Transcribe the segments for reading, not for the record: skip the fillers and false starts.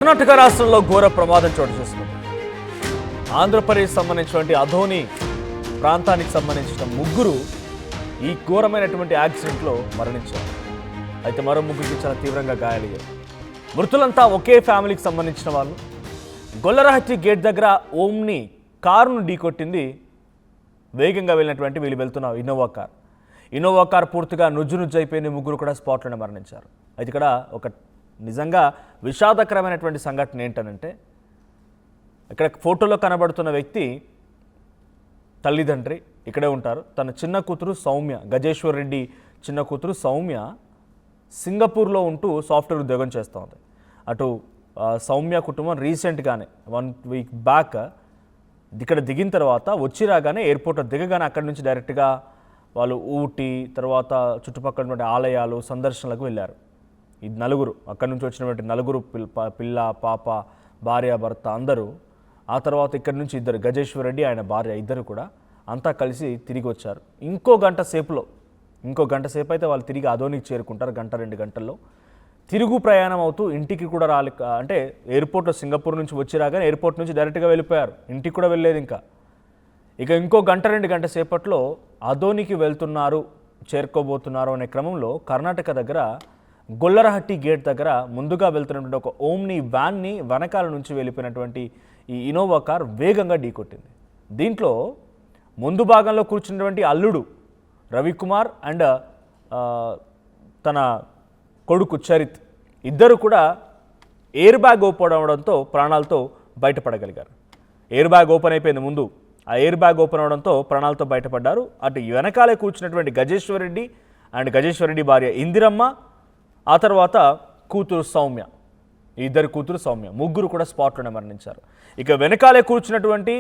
కర్ణాటక రాష్ట్రంలో ఘోర ప్రమాదం చోటు చేసుకుంది. ఆంధ్రప్రదేశ్ సంబంధించినటువంటి అధోని ప్రాంతానికి సంబంధించిన ముగ్గురు ఈ ఘోరమైనటువంటి యాక్సిడెంట్లో మరణించారు. అయితే మరో ముగ్గురికి చాలా తీవ్రంగా గాయాలయ్యారు. మృతులంతా ఒకే ఫ్యామిలీకి సంబంధించిన వాళ్ళు. గొల్లరహట్టి గేట్ దగ్గర ఓమ్ని కారును ఢీకొట్టింది వేగంగా వెళ్ళినటువంటి వీళ్ళు వెళ్తున్న ఇన్నోవా కార్ పూర్తిగా నుజ్జు అయిపోయింది. ముగ్గురు కూడా స్పాట్లోనే మరణించారు. అయితే ఇక్కడ ఒక నిజంగా విషాదకరమైనటువంటి సంఘటన ఏంటనంటే, ఇక్కడ ఫోటోలో కనబడుతున్న వ్యక్తి తల్లిదండ్రి ఇక్కడే ఉంటారు. తన చిన్న కూతురు సౌమ్య, గజేశ్వర్ రెడ్డి చిన్న కూతురు సౌమ్య సింగపూర్లో ఉంటూ సాఫ్ట్వేర్ ఉద్యోగం చేస్తూ ఉంది. అటు సౌమ్య కుటుంబం రీసెంట్గానే 1 వీక్ బ్యాక్ ఇక్కడ దిగిన తర్వాత వచ్చి రాగానే ఎయిర్పోర్ట్లో దిగగానే అక్కడి నుంచి డైరెక్ట్గా వాళ్ళు ఊటీ తర్వాత చుట్టుపక్కల ఉన్నటువంటి ఆలయాలు సందర్శనలకు వెళ్ళారు. ఈ నలుగురు అక్కడి నుంచి వచ్చినటువంటి నలుగురు పిల్ల పాప భార్య భర్త అందరూ. ఆ తర్వాత ఇక్కడి నుంచి ఇద్దరు, గజేశ్వర్ రెడ్డి ఆయన భార్య ఇద్దరు కూడా అంతా కలిసి తిరిగి వచ్చారు. ఇంకో గంట సేపు అయితే వాళ్ళు తిరిగి అధోనికి చేరుకుంటారు. 1-2 గంటల్లో తిరుగు ప్రయాణం అవుతూ ఇంటికి కూడా అంటే ఎయిర్పోర్ట్లో సింగపూర్ నుంచి వచ్చి రాగానే ఎయిర్పోర్ట్ నుంచి డైరెక్ట్గా వెళ్ళిపోయారు. ఇంటికి కూడా వెళ్ళలేదు. ఇక ఇంకో 1-2 గంట సేపట్లో అధోనికి చేరుకోబోతున్నారు అనే క్రమంలో కర్ణాటక దగ్గర గొల్లరహట్టి గేట్ దగ్గర ముందుగా వెళ్తున్నటువంటి ఒక ఓమ్ని వ్యాన్ని వెనకాల నుంచి వెళ్ళిపోయినటువంటి ఈ ఇన్నోవా కార్ వేగంగా ఢీకొట్టింది. దీంట్లో ముందు భాగంలో కూర్చున్నటువంటి అల్లుడు రవికుమార్ అండ్ తన కొడుకు చరిత్ ఇద్దరు కూడా ఎయిర్ బ్యాగ్ ఓపెన్ అవడంతో ప్రాణాలతో బయటపడగలిగారు. ఎయిర్ బ్యాగ్ ఓపెన్ అయిపోయింది ముందు. ఆ ఎయిర్ బ్యాగ్ ఓపెన్ అవడంతో ప్రాణాలతో బయటపడ్డారు. అటు వెనకాలే కూర్చున్నటువంటి గజేశ్వర్ రెడ్డి అండ్ గజేశ్వర్ రెడ్డి భార్య ఇందిరమ్మ, ఆ తర్వాత కూతురు సౌమ్య, ఇద్దరు కూతురు సౌమ్య, ముగ్గురు కూడా స్పాట్లోనే మరణించారు. ఇక వెనకాలే కూర్చున్నటువంటి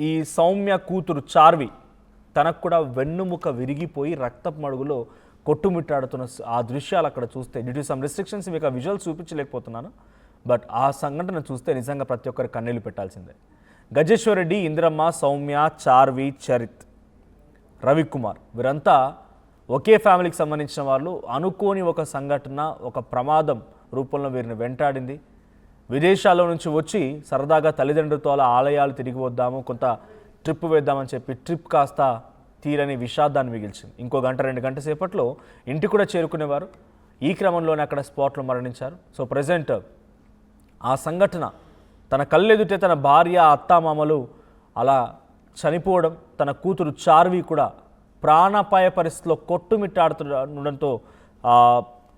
ఈ సౌమ్య కూతురు చార్వి, తనకు కూడా వెన్నుముక విరిగిపోయి రక్తపు మడుగులో కొట్టుమిట్టాడుతున్న ఆ దృశ్యాలు అక్కడ చూస్తే, డ్యూ టు సమ్ రిస్ట్రిక్షన్స్ మీకు ఆ విజువల్స్ చూపించలేకపోతున్నాను, బట్ ఆ సంఘటన చూస్తే నిజంగా ప్రతి ఒక్కరి కన్నీళ్లు పెట్టాల్సిందే. గజేశ్వర్ రెడ్డి, ఇందిరమ్మ, సౌమ్య, చార్వి, చరిత్, రవికుమార్ వీరంతా ఒకే ఫ్యామిలీకి సంబంధించిన వాళ్ళు. అనుకోని ఒక సంఘటన, ఒక ప్రమాదం రూపంలో వీరిని వెంటాడింది. విదేశాల్లో నుంచి వచ్చి సరదాగా తల్లిదండ్రులతో అలా ఆలయాలు తిరిగి వద్దాము, కొంత ట్రిప్ వేద్దామని చెప్పి ట్రిప్ కాస్త తీరని విషాదాన్ని మిగిల్చింది. ఇంకో 1-2 గంట సేపట్లో ఇంటికి కూడా చేరుకునేవారు. ఈ క్రమంలోనే అక్కడ స్పాట్లో మరణించారు. సో ప్రజెంట్ ఆ సంఘటన తన కళ్ళెదుటే తన భార్య అత్తామామలు అలా చనిపోవడం, తన కూతురు చార్వి కూడా ప్రాణాపాయ పరిస్థితిలో కొట్టుమిట్టాడుతుండడంతో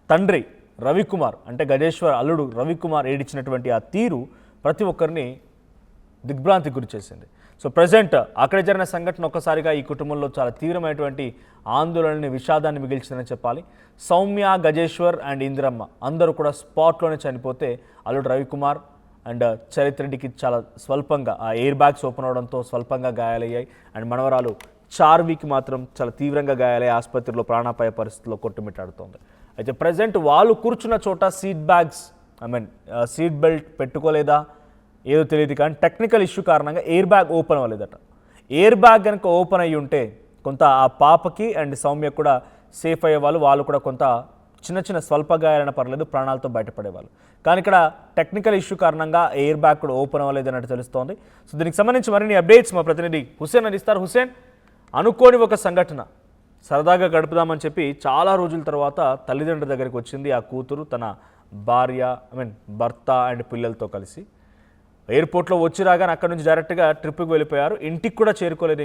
తండ్రి రవికుమార్ అంటే గజేశ్వర్ అల్లుడు రవికుమార్ ఏడిచినటువంటి ఆ తీరు ప్రతి ఒక్కరిని దిగ్భ్రాంతికి గురి చేసింది. సో ప్రజెంట్ అక్కడ జరిగిన సంఘటన ఒక్కసారిగా ఈ కుటుంబంలో చాలా తీవ్రమైనటువంటి ఆందోళనని, విషాదాన్ని మిగిల్చిందని చెప్పాలి. సౌమ్య, గజేశ్వర్ అండ్ ఇందిరమ్మ అందరూ కూడా స్పాట్లోనే చనిపోతే అల్లుడు రవికుమార్ అండ్ చరిత్ రెడ్డికి చాలా స్వల్పంగా ఆ ఎయిర్ బ్యాగ్స్ ఓపెన్ అవడంతో స్వల్పంగా గాయాలయ్యాయి. అండ్ మనవరాలు చార్వికి మాత్రం చాలా తీవ్రంగా గాయాలై ఆసుపత్రిలో ప్రాణాపాయ పరిస్థితిలో కొట్టుమిట్టాడుతోంది. అయితే ప్రజెంట్ వాళ్ళు కూర్చున్న చోట సీట్ బెల్ట్ పెట్టుకోలేదా ఏదో తెలియదు, కానీ టెక్నికల్ ఇష్యూ కారణంగా ఎయిర్ బ్యాగ్ ఓపెన్ అవ్వలేదట. ఎయిర్ బ్యాగ్ కనుక ఓపెన్ అయ్యి ఉంటే కొంత ఆ పాపకి అండ్ సౌమ్యకు కూడా సేఫ్ అయ్యేవాళ్ళు. వాళ్ళు కూడా కొంత చిన్న స్వల్ప గాయాలైనా పర్లేదు, ప్రాణాలతో బయటపడేవాళ్ళు. కానీ ఇక్కడ టెక్నికల్ ఇష్యూ కారణంగా ఎయిర్ బ్యాగ్ కూడా ఓపెన్ అవ్వలేదు అన్నట్టు తెలుస్తోంది. సో దీనికి సంబంధించి మరిన్ని అప్డేట్స్ మా ప్రతినిధి హుసేన్ అందిస్తారు. హుసేన్, అనుకోని ఒక సంఘటన, సరదాగా గడుపుదామని చెప్పి చాలా రోజుల తర్వాత తల్లిదండ్రుల దగ్గరికి వచ్చింది ఆ కూతురు తన భార్య భర్త అండ్ పిల్లలతో కలిసి. ఎయిర్పోర్ట్లో వచ్చి రాగానే అక్కడి నుంచి డైరెక్ట్గా ట్రిప్కి వెళ్ళిపోయారు. ఇంటికి కూడా చేరుకోలేదు.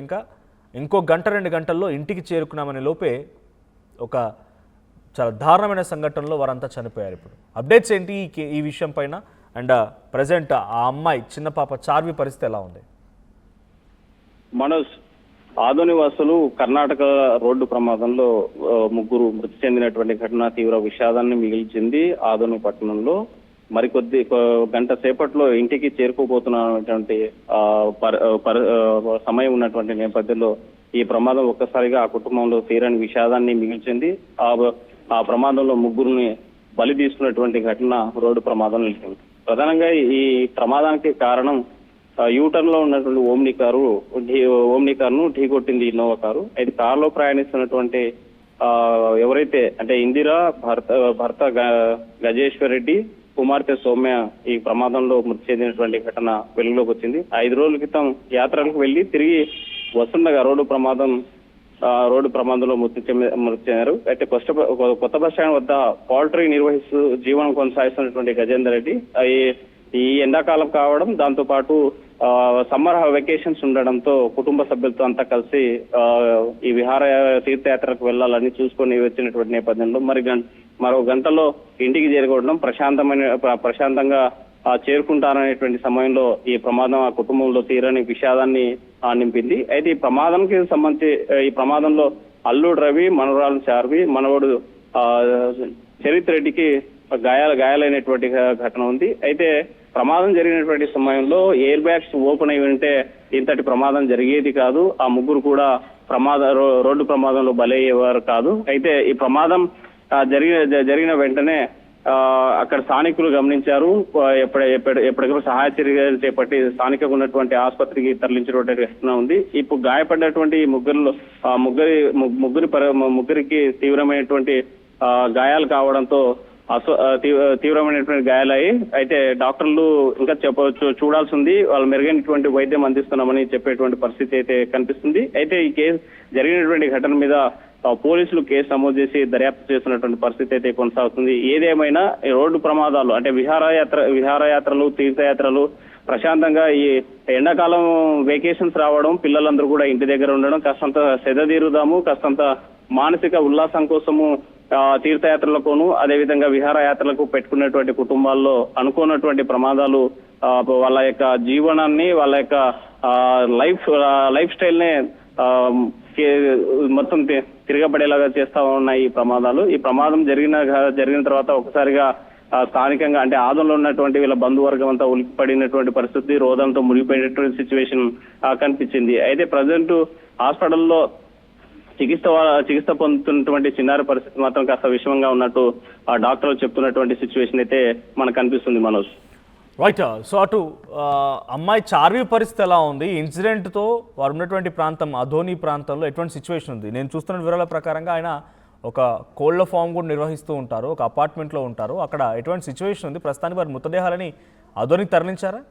ఇంకో 1-2 గంటల్లో ఇంటికి చేరుకున్నామనే లోపే ఒక చాలా దారుణమైన సంఘటనలో వారంతా చనిపోయారు. ఇప్పుడు అప్డేట్స్ ఏంటి ఈ విషయం పైన? అండ్ ప్రజెంట్ ఆ అమ్మాయి చిన్న పాప చార్వి పరిస్థితి ఎలా ఉంది? మనోజ్, ఆదోని వాసులు కర్ణాటక రోడ్డు ప్రమాదంలో ముగ్గురు మృతి చెందినటువంటి ఘటన తీవ్ర విషాదాన్ని మిగిల్చింది. ఆదోని పట్టణంలో మరికొద్ది గంట సేపట్లో ఇంటికి చేరుకోబోతున్నటువంటి సమయం ఉన్నటువంటి నేపథ్యంలో ఈ ప్రమాదం ఒక్కసారిగా ఆ కుటుంబంలో తీరని విషాదాన్ని మిగిల్చింది. ఆ ప్రమాదంలో ముగ్గురిని బలి తీసుకున్నటువంటి ఘటన రోడ్డు ప్రమాదం నిలిచింది. ప్రధానంగా ఈ ప్రమాదానికి కారణం యూటర్న్ లో ఉన్నటువంటి ఓమ్ని కారును ఢీకొట్టింది ఇన్నోవా కారు. అయితే కారులో ప్రయాణిస్తున్నటువంటి ఎవరైతే అంటే ఇందిరా భర్త గజేశ్వర్ రెడ్డి కుమార్తె సౌమ్య ఈ ప్రమాదంలో మృతి చెందినటువంటి ఘటన వెలుగులోకి వచ్చింది. 5 రోజుల క్రితం యాత్రలకు వెళ్లి తిరిగి వస్తుండగా రోడ్డు ప్రమాదంలో మృతి చెందారు. అయితే కొత్త బస్ స్టాండ్ వద్ద పౌల్ట్రీ నిర్వహిస్తూ జీవనం కొనసాగిస్తున్నటువంటి గజేందర్ రెడ్డి ఈ ఎండాకాలం కావడం, దాంతో పాటు సమ్మర్ వెకేషన్స్ ఉండడంతో కుటుంబ సభ్యులతో అంతా కలిసి ఈ విహార తీర్థయాత్రకు వెళ్లాలని చూసుకొని వచ్చినటువంటి నేపథ్యంలో మరో గంటలో ఇంటికి చేరుకోవడం ప్రశాంతంగా చేరుకుంటారనేటువంటి సమయంలో ఈ ప్రమాదం ఆ కుటుంబంలో తీరని విషాదాన్ని నింపింది. అయితే ఈ ప్రమాదంలో అల్లుడు రవి, మనవరాలు చార్వి, మనవడు చరిత్ రెడ్డికి గాయాలైనటువంటి ఘటన ఉంది. అయితే ప్రమాదం జరిగినటువంటి సమయంలో ఎయిర్ బ్యాగ్స్ ఓపెన్ అయి ఉంటే ఇంతటి ప్రమాదం జరిగేది కాదు. ఆ ముగ్గురు కూడా రోడ్డు ప్రమాదంలో బలయ్యేవారు కాదు. అయితే ఈ ప్రమాదం జరిగిన వెంటనే అక్కడ స్థానికులు గమనించారు. ఎప్పటికప్పుడు సహాయ చర్యలు చేపట్టి స్థానికంగా ఉన్నటువంటి ఆసుపత్రికి తరలించినటువంటి ఘటన ఉంది. ఇప్పుడు గాయపడినటువంటి ముగ్గురికి తీవ్రమైనటువంటి గాయాలు కావడంతో తీవ్రమైనటువంటి గాయాలయ్యి, అయితే డాక్టర్లు ఇంకా చూడాల్సి ఉంది. వాళ్ళు మెరుగైనటువంటి వైద్యం అందిస్తున్నామని చెప్పేటువంటి పరిస్థితి అయితే కనిపిస్తుంది. అయితే ఈ కేసు జరిగినటువంటి ఘటన మీద పోలీసులు కేసు నమోదు చేసి దర్యాప్తు చేస్తున్నటువంటి పరిస్థితి అయితే కొనసాగుతుంది. ఏదేమైనా ఈ రోడ్డు ప్రమాదాలు అంటే విహారయాత్రలు, తీర్థయాత్రలు ప్రశాంతంగా ఈ ఎండాకాలం వెకేషన్స్ రావడం, పిల్లలందరూ కూడా ఇంటి దగ్గర ఉండడం, కాస్తంత సెదతీరుదాము, కాస్తంత మానసిక ఉల్లాసం కోసము తీర్థయాత్రలకును అదేవిధంగా విహారయాత్రలకు పెట్టుకున్నటువంటి కుటుంబాల్లో అనుకున్నటువంటి ప్రమాదాలు వాళ్ళ యొక్క జీవనాన్ని, వాళ్ళ యొక్క లైఫ్ స్టైల్ నే మొత్తం తిరగబడేలాగా చేస్తా ఉన్నాయి ఈ ప్రమాదాలు. ఈ ప్రమాదం జరిగిన తర్వాత ఒకసారిగా స్థానికంగా అంటే ఆదంలో ఉన్నటువంటి వీళ్ళ బంధువర్గం అంతా ఉలిక్కిపడినటువంటి పరిస్థితి, రోదంతో మునిగిపోయినటువంటి సిచ్యువేషన్ కనిపించింది. అయితే ప్రజెంట్ హాస్పిటల్లో చికిత్స పొందుతున్నటువంటి చిన్నారి పరిస్థితి మాత్రం కాస్త విషమంగా ఉన్నట్టు ఆ డాక్టర్లు చెప్తున్నటువంటి సిచ్యువేషన్ అయితే మనకు కనిపిస్తుంది మనోజ్. రైట్. సో అటు అమ్మాయి చార్వి పరిస్థితి ఎలా ఉంది? ఇన్సిడెంట్తో వారు ఉన్నటువంటి ప్రాంతం అధోని ప్రాంతంలో ఎటువంటి సిచ్యువేషన్ ఉంది? నేను చూస్తున్న వివరాల ప్రకారంగా ఆయన ఒక కోళ్ల ఫామ్ కూడా నిర్వహిస్తూ ఉంటారు, ఒక అపార్ట్మెంట్లో ఉంటారు. అక్కడ ఎటువంటి సిచ్యువేషన్ ఉంది? ప్రస్తుతానికి వారి మృతదేహాలని అధోనికి తరలించారా?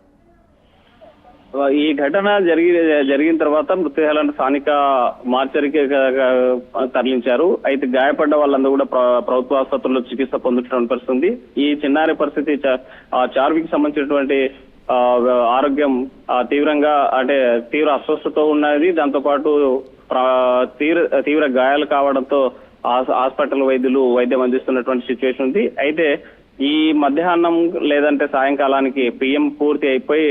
ఈ ఘటన జరిగిన తర్వాత మృతదేహాలను స్థానిక మార్చరికి తరలించారు. అయితే గాయపడ్డ వాళ్ళందరూ కూడా ప్రభుత్వ ఆసుపత్రుల్లో చికిత్స పొందుతున్న పరిస్థితి. ఈ చిన్నారి పరిస్థితి చార్వికి సంబంధించినటువంటి ఆరోగ్యం తీవ్రంగా అంటే తీవ్ర అస్వస్థతో ఉన్నది. దాంతో పాటు తీవ్ర గాయాలు కావడంతో హాస్పిటల్ వైద్యం అందిస్తున్నటువంటి సిచ్యువేషన్ ఉంది. అయితే ఈ మధ్యాహ్నం లేదంటే సాయంకాలానికి పిఎం పూర్తి అయిపోయి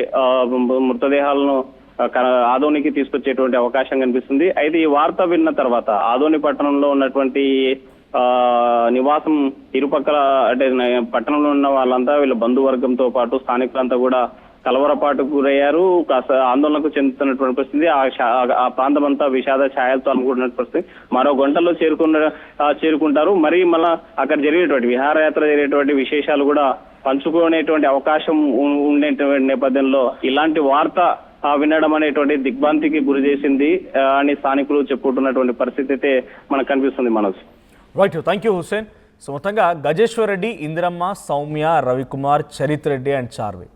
మృతదేహాలను ఆదోనికి తీసుకొచ్చేటువంటి అవకాశం కనిపిస్తుంది. అయితే ఈ వార్త విన్న తర్వాత ఆదోని పట్టణంలో ఉన్నటువంటి నివాసం ఇరుపక్కల అంటే పట్టణంలో ఉన్న వాళ్ళంతా వీళ్ళ బంధువర్గంతో పాటు స్థానికులంతా కూడా కలవరపాటుకు గురయ్యారు, కాస్త ఆందోళనకు చెందుతున్నటువంటి పరిస్థితి. ఆ ప్రాంతం అంతా విషాద ఛాయలతో అనుకుంటున్న పరిస్థితి. మరో గంటల్లో చేరుకుంటారు. మరి మళ్ళా అక్కడ జరిగేటువంటి విహారయాత్ర జరిగేటువంటి విశేషాలు కూడా పంచుకునేటువంటి అవకాశం ఉండేటువంటి నేపథ్యంలో ఇలాంటి వార్త వినడం అనేటువంటి దిగ్భ్రాంతికి గురి చేసింది అని స్థానికులు చెప్పుకుంటున్నటువంటి పరిస్థితి అయితే మనకు కనిపిస్తుంది Manoj. Right, thank you Hussain. So మొత్తంగా గజేశ్వర్ రెడ్డి, ఇందిరమ్మ, సౌమ్య, రవికుమార్, చరిత్ రెడ్డి అండ్ చార్వి.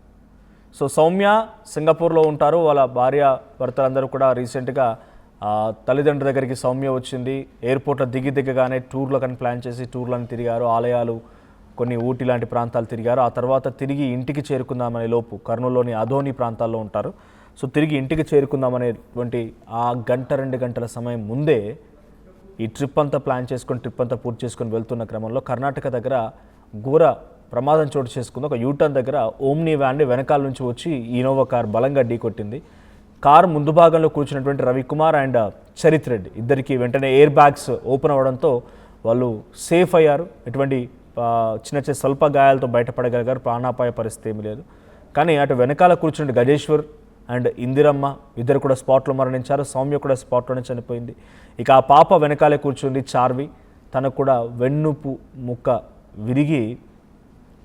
సో సౌమ్య సింగపూర్లో ఉంటారు. వాళ్ళ భార్య భర్తలందరూ కూడా రీసెంట్గా తల్లిదండ్రుల దగ్గరికి సౌమ్య వచ్చింది. ఎయిర్పోర్ట్లో దిగగానే టూర్లను ప్లాన్ చేసి టూర్లను తిరిగారు, ఆలయాలు, కొన్ని ఊటీ లాంటి ప్రాంతాలు తిరిగారు. ఆ తర్వాత తిరిగి ఇంటికి చేరుకుందామనే లోపు కర్నూలులోని అధోని ప్రాంతాల్లో ఉంటారు. సో తిరిగి ఇంటికి చేరుకుందామనేటువంటి ఆ 1-2 గంటల సమయం ముందే ఈ ట్రిప్ అంతా ప్లాన్ చేసుకొని ట్రిప్ అంతా పూర్తి చేసుకొని వెళ్తున్న క్రమంలో కర్ణాటక దగ్గర ఘోర ప్రమాదం చోటు చేసుకుంది. ఒక యూటర్న్ దగ్గర ఓమ్నీ వ్యాన్ని వెనకాల నుంచి వచ్చి ఇనోవా కార్ బలంగా ఢీకొట్టింది. కారు ముందు భాగంలో కూర్చున్నటువంటి రవికుమార్ అండ్ చరిత్ రెడ్డి ఇద్దరికి వెంటనే ఎయిర్ బ్యాగ్స్ ఓపెన్ అవ్వడంతో వాళ్ళు సేఫ్ అయ్యారు. ఎటువంటి చిన్న స్వల్ప గాయాలతో బయటపడగలిగారు. ప్రాణాపాయ పరిస్థితి ఏమీ లేదు. కానీ అటు వెనకాల కూర్చున్న గజేశ్వర్ అండ్ ఇందిరమ్మ ఇద్దరు కూడా స్పాట్లో మరణించారు. సౌమ్య కూడా స్పాట్లోనే చనిపోయింది. ఇక ఆ పాప వెనకాలే కూర్చుంది చార్వి. తనకు కూడా వెన్నుపు ముక్క విరిగి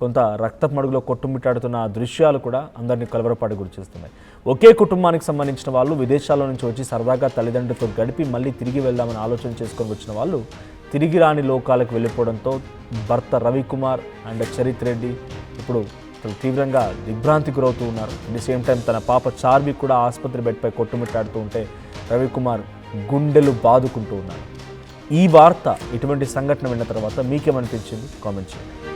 కొంత రక్తపు మడుగులో కొట్టుమిట్టాడుతున్న ఆ దృశ్యాలు కూడా అందరినీ కలవరపాటు గురి చేస్తున్నాయి. ఒకే కుటుంబానికి సంబంధించిన వాళ్ళు విదేశాల్లో నుంచి వచ్చి సరదాగా తల్లిదండ్రులతో గడిపి మళ్ళీ తిరిగి వెళ్దామని ఆలోచన చేసుకొని వచ్చిన వాళ్ళు తిరిగి రాని లోకాలకు వెళ్ళిపోవడంతో భర్త రవికుమార్ అండ్ చరిత్ రెడ్డి ఇప్పుడు అసలు తీవ్రంగా దిగ్భ్రాంతికి గురవుతూ ఉన్నారు. అట్ ది సేమ్ టైం తన పాప చార్వి కూడా ఆసుపత్రి బెడ్పై కొట్టుమిట్టాడుతూ ఉంటే రవికుమార్ గుండెలు బాదుకుంటూ ఉన్నారు. ఈ వార్త, ఇటువంటి సంఘటన విన్న తర్వాత మీకేమనిపించింది కామెంట్ చేయండి.